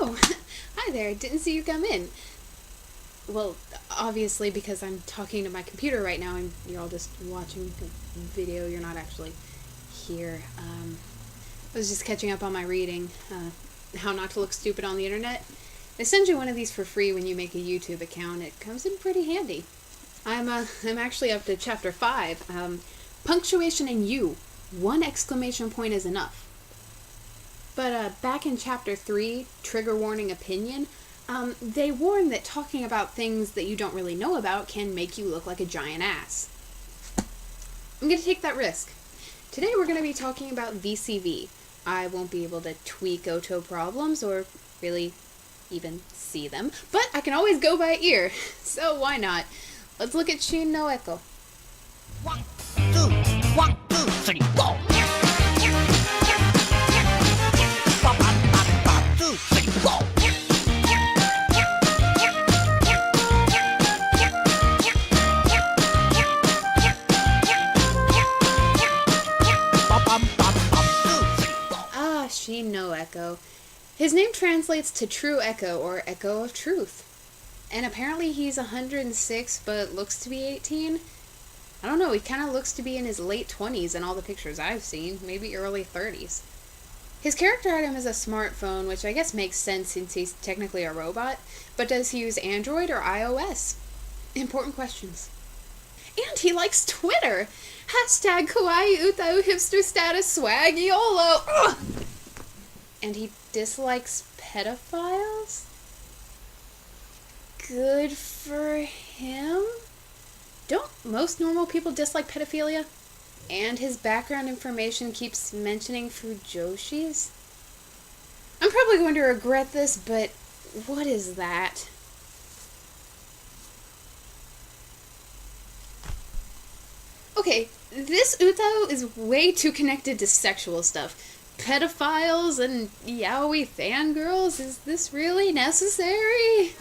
Oh, hi there. Didn't see you come in. Well, obviously because I'm talking to my computer right now and you're all just watching a video. You're not actually here. I was just catching up on my reading. How not to look stupid on the internet. They send you one of these for free when you make a YouTube account. It comes in pretty handy. I'm actually up to chapter 5. Punctuation in you. 1 exclamation point is enough. But back in chapter 3, trigger warning opinion, they warn that talking about things that you don't really know about can make you look like a giant ass. I'm going to take that risk. Today we're going to be talking about VCV. I won't be able to tweak Oto problems or really even see them, but I can always go by ear, so why not? Let's look at Shin Noeko. 1, 2, 1, 2, 3, go! 1, 2, 3, go! Shin Noeko. His name translates to True Echo or Echo of Truth. And apparently he's 106 but looks to be 18. I don't know, he kind of looks to be in his late 20s in all the pictures I've seen, maybe early 30s. His character item is a smartphone, which I guess makes sense since he's technically a robot, but does he use Android or iOS? Important questions. And he likes Twitter! Hashtag kawaii utau hipster status swag YOLO! Ugh! And he dislikes pedophiles? Good for him? Don't most normal people dislike pedophilia? And his background information keeps mentioning Fujoshis? I'm probably going to regret this, but what is that? Okay, this Utao is way too connected to sexual stuff. Pedophiles and yaoi fangirls? Is this really necessary?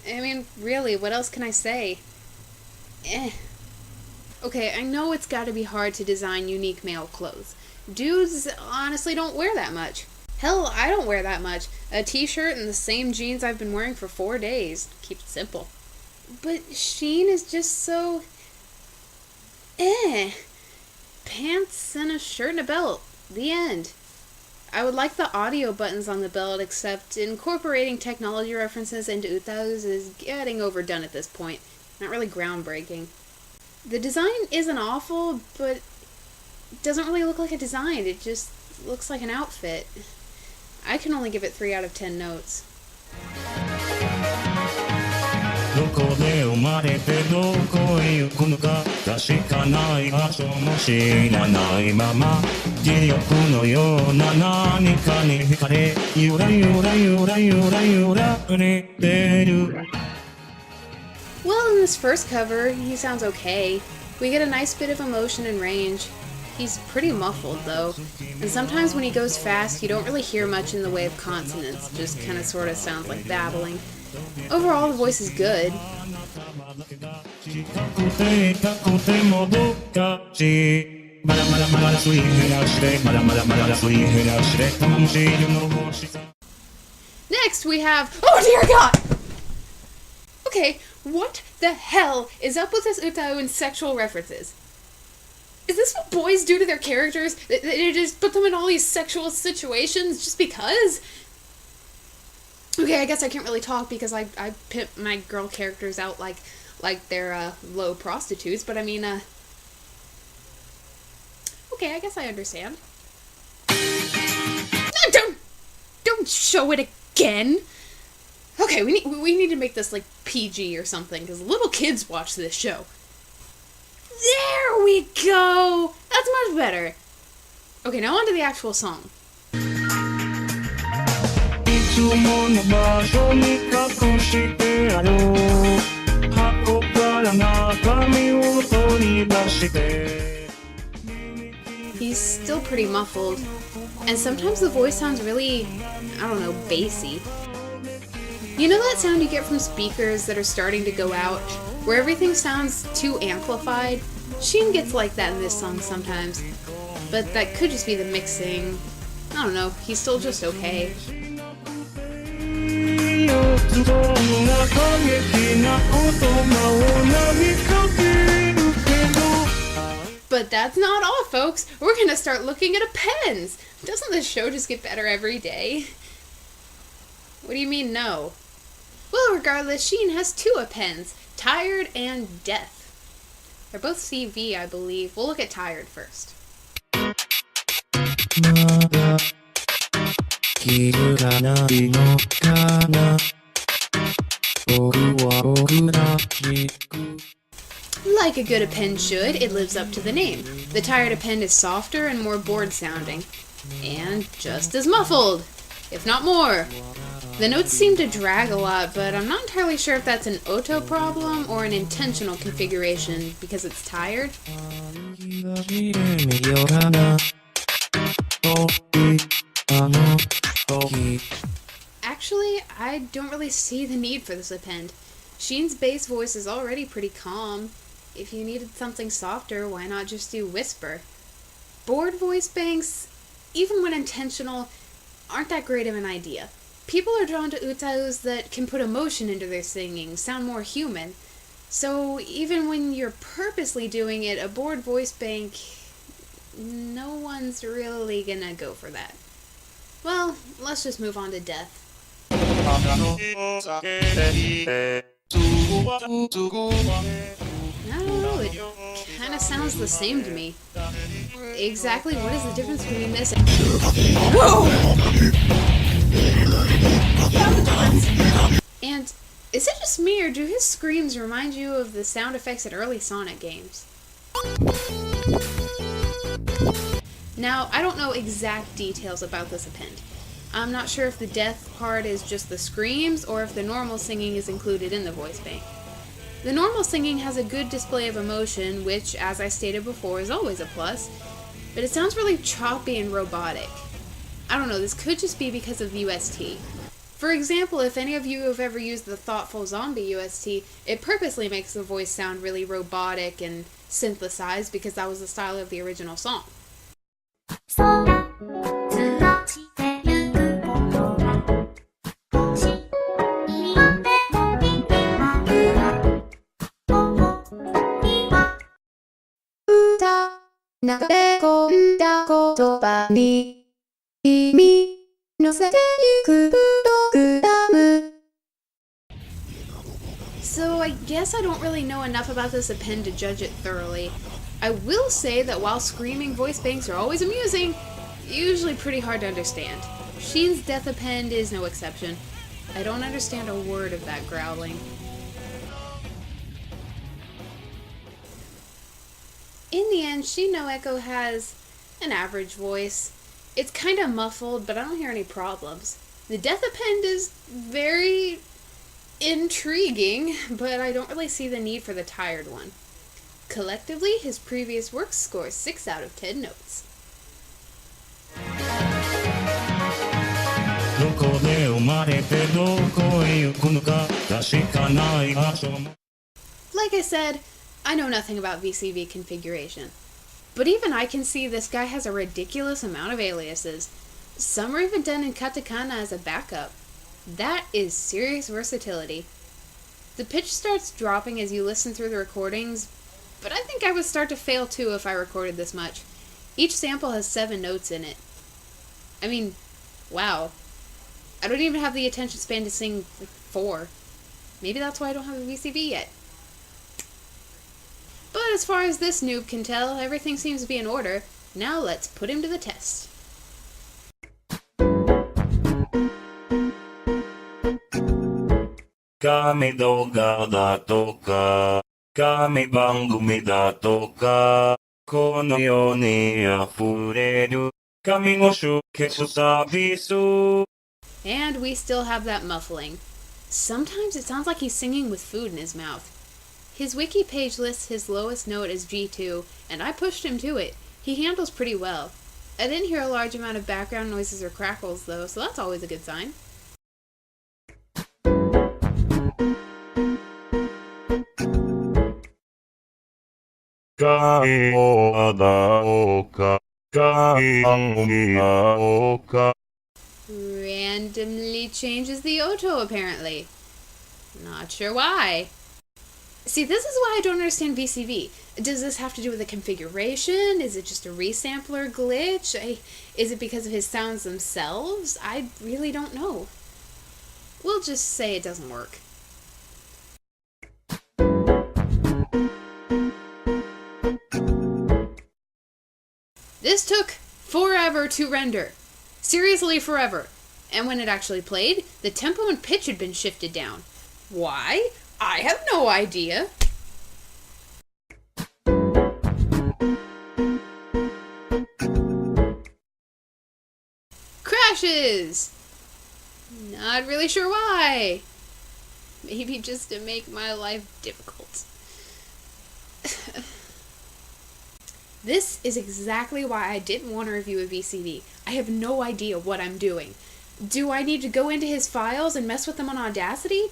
I mean, really, what else can I say? Okay, I know it's gotta be hard to design unique male clothes. Dudes honestly don't wear that much. Hell, I don't wear that much. A t-shirt and the same jeans I've been wearing for 4 days. Keep it simple. But Shin is just so... Pants and a shirt and a belt. The end. I would like the audio buttons on the belt, except incorporating technology references into Utaos is getting overdone at this point. Not really groundbreaking. The design isn't awful, but it doesn't really look like a design. It just looks like an outfit. I can only give it 3 out of 10 notes. Well, in this first cover, he sounds okay. We get a nice bit of emotion and range. He's pretty muffled, though, and sometimes when he goes fast, you don't really hear much in the way of consonants, just kind of sort of sounds like babbling. Overall, the voice is good. Next, we have... Oh dear God! Okay, what the hell is up with this Utao and sexual references? Is this what boys do to their characters? They just put them in all these sexual situations just because? Okay, I guess I can't really talk because I pimp my girl characters out like they're low prostitutes, but I mean, okay, I guess I understand. No, don't show it again! Okay, we need to make this like PG or something, because little kids watch this show. There we go! That's much better. Okay, now on to the actual song. He's still pretty muffled, and sometimes the voice sounds really, I don't know, bassy. You know that sound you get from speakers that are starting to go out, where everything sounds too amplified? Shin gets like that in this song sometimes, but that could just be the mixing. I don't know, he's still just okay. But that's not all, folks. We're gonna start looking at appends. Doesn't this show just get better every day? What do you mean, no? Well, regardless, Shin has two appends, tired and death. They're both CV, I believe. We'll look at tired first. Like a good append should, it lives up to the name. The tired append is softer and more bored sounding. And just as muffled, if not more. The notes seem to drag a lot, but I'm not entirely sure if that's an Oto problem or an intentional configuration because it's tired. Actually, I don't really see the need for this append. Shin's bass voice is already pretty calm. If you needed something softer, why not just do whisper? Bored voice banks, even when intentional, aren't that great of an idea. People are drawn to utaus that can put emotion into their singing, sound more human. So even when you're purposely doing it, a bored voice bank, no one's really gonna go for that. Well, let's just move on to death. I don't know, it kinda sounds the same to me. Exactly what is the difference between this and... And is it just me, or do his screams remind you of the sound effects in early Sonic games? Now, I don't know exact details about this append. I'm not sure if the death part is just the screams, or if the normal singing is included in the voice bank. The normal singing has a good display of emotion, which, as I stated before, is always a plus, but it sounds really choppy and robotic. I don't know, this could just be because of UST. For example, if any of you have ever used the Thoughtful Zombie UST, it purposely makes the voice sound really robotic and synthesized because that was the style of the original song. So I guess I don't really know enough about this append to judge it thoroughly. I will say that while screaming voice banks are always amusing, usually pretty hard to understand. Shin's death append is no exception. I don't understand a word of that growling. In the end, Shin Noeko has an average voice. It's kind of muffled, but I don't hear any problems. The death append is very intriguing, but I don't really see the need for the tired one. Collectively, his previous works score 6 out of 10 notes. Like I said, I know nothing about VCV configuration. But even I can see this guy has a ridiculous amount of aliases. Some are even done in katakana as a backup. That is serious versatility. The pitch starts dropping as you listen through the recordings, but I think I would start to fail too if I recorded this much. Each sample has 7 notes in it. I mean, wow. I don't even have the attention span to sing 4. Maybe that's why I don't have a VCV yet. But as far as this noob can tell, everything seems to be in order. Now let's put him to the test. 神動画だとか、神番組だとか、この世に溢れる神の集結サービス。And we still have that muffling. Sometimes it sounds like he's singing with food in his mouth. His wiki page lists his lowest note as G2, and I pushed him to it. He handles pretty well. I didn't hear a large amount of background noises or crackles though, so that's always a good sign. 会をあおうか、会番組あおうか。Randomly changes the Oto, apparently. Not sure why. See, this is why I don't understand VCV. Does this have to do with the configuration? Is it just a resampler glitch? Is it because of his sounds themselves? I really don't know. We'll just say it doesn't work. This took forever to render. Seriously, forever. And when it actually played, the tempo and pitch had been shifted down. Why? I have no idea. Crashes! Not really sure why. Maybe just to make my life difficult. This is exactly why I didn't want to review a VCD. I have no idea what I'm doing. Do I need to go into his files and mess with them on Audacity?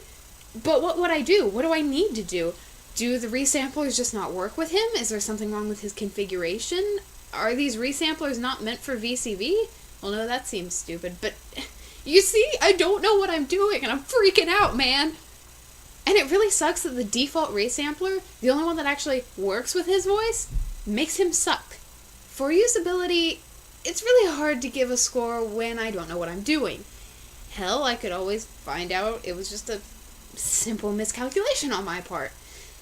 But what would I do? What do I need to do? Do the resamplers just not work with him? Is there something wrong with his configuration? Are these resamplers not meant for VCV? Well, no, that seems stupid, but you see, I don't know what I'm doing and I'm freaking out, man. And it really sucks that the default resampler, the only one that actually works with his voice, makes him suck. For usability, it's really hard to give a score when I don't know what I'm doing. Hell, I could always find out it was just a simple miscalculation on my part.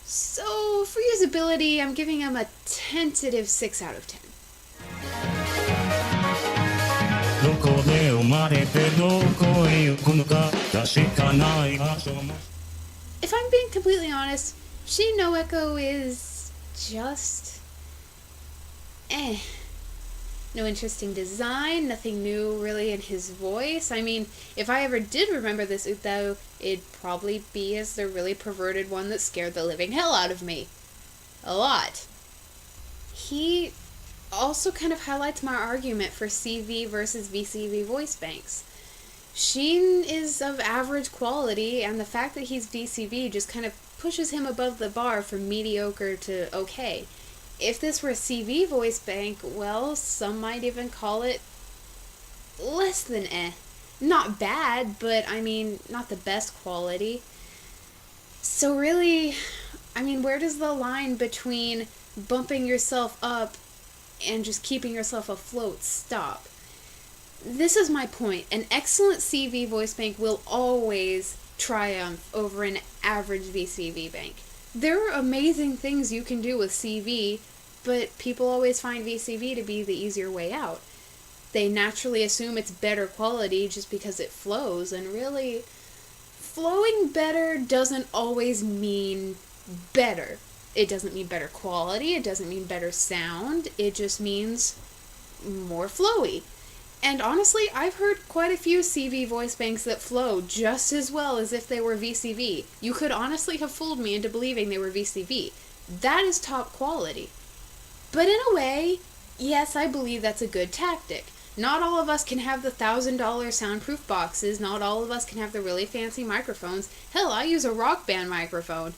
So, for usability, I'm giving him a tentative 6 out of 10. If I'm being completely honest, Shin Noeko is just no interesting design, nothing new really in his voice. I mean, if I ever did remember this Utao, it'd probably be as the really perverted one that scared the living hell out of me. A lot. He also kind of highlights my argument for CV versus VCV voice banks. Shin is of average quality, and the fact that he's VCV just kind of pushes him above the bar from mediocre to okay. If this were a CV voice bank, well, some might even call it less than eh. Not bad, but I mean, not the best quality. So really, I mean, where does the line between bumping yourself up and just keeping yourself afloat stop? This is my point. An excellent CV voice bank will always triumph over an average VCV bank. There are amazing things you can do with CV, but people always find VCV to be the easier way out. They naturally assume it's better quality just because it flows, and really, flowing better doesn't always mean better. It doesn't mean better quality, it doesn't mean better sound, it just means more flowy. And honestly, I've heard quite a few CV voice banks that flow just as well as if they were VCV. You could honestly have fooled me into believing they were VCV. That is top quality. But in a way, yes, I believe that's a good tactic. Not all of us can have the $1,000 soundproof boxes, not all of us can have the really fancy microphones. Hell, I use a Rock Band microphone.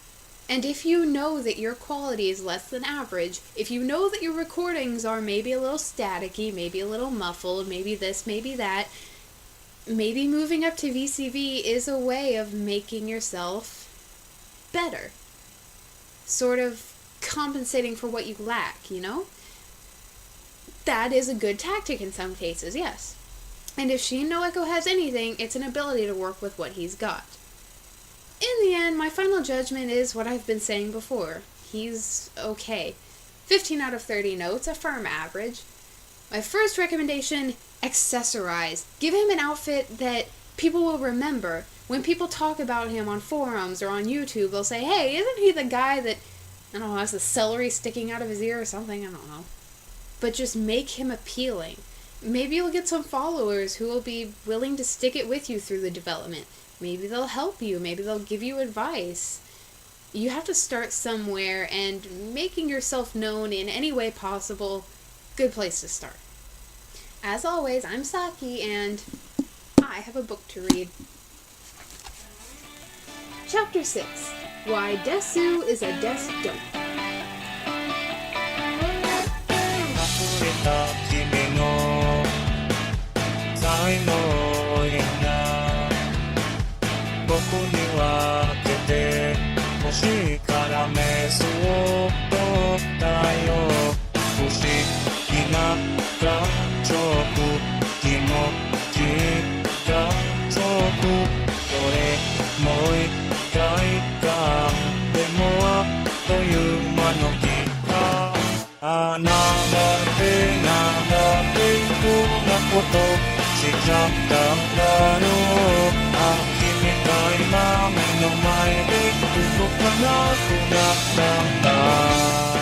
And if you know that your quality is less than average, if you know that your recordings are maybe a little staticky, maybe a little muffled, maybe this, maybe that, maybe moving up to VCV is a way of making yourself better. Sort of compensating for what you lack, you know? That is a good tactic in some cases, yes. And if Shin Noeko has anything, it's an ability to work with what he's got. In the end, my final judgment is what I've been saying before. He's okay. 15 out of 30 notes, a firm average. My first recommendation, accessorize. Give him an outfit that people will remember. When people talk about him on forums or on YouTube, they'll say, hey, isn't he the guy that, I don't know, has the celery sticking out of his ear or something? I don't know. But just make him appealing. Maybe you'll get some followers who will be willing to stick it with you through the development. Maybe they'll help you. Maybe they'll give you advice. You have to start somewhere, and making yourself known in any way possible, good place to start. As always, I'm Saki, and I have a book to read. Chapter 6 Why Desu is a Desu Don't. 溢れた君の才能いいな僕には当てて欲しいからメスを取ったよ不思議な感触気持ちがちょくどれもう一回かでもあっという間の期間あなたでなんてこんなことしちゃったんだろうあ君が今目の前で動かなくなったんだ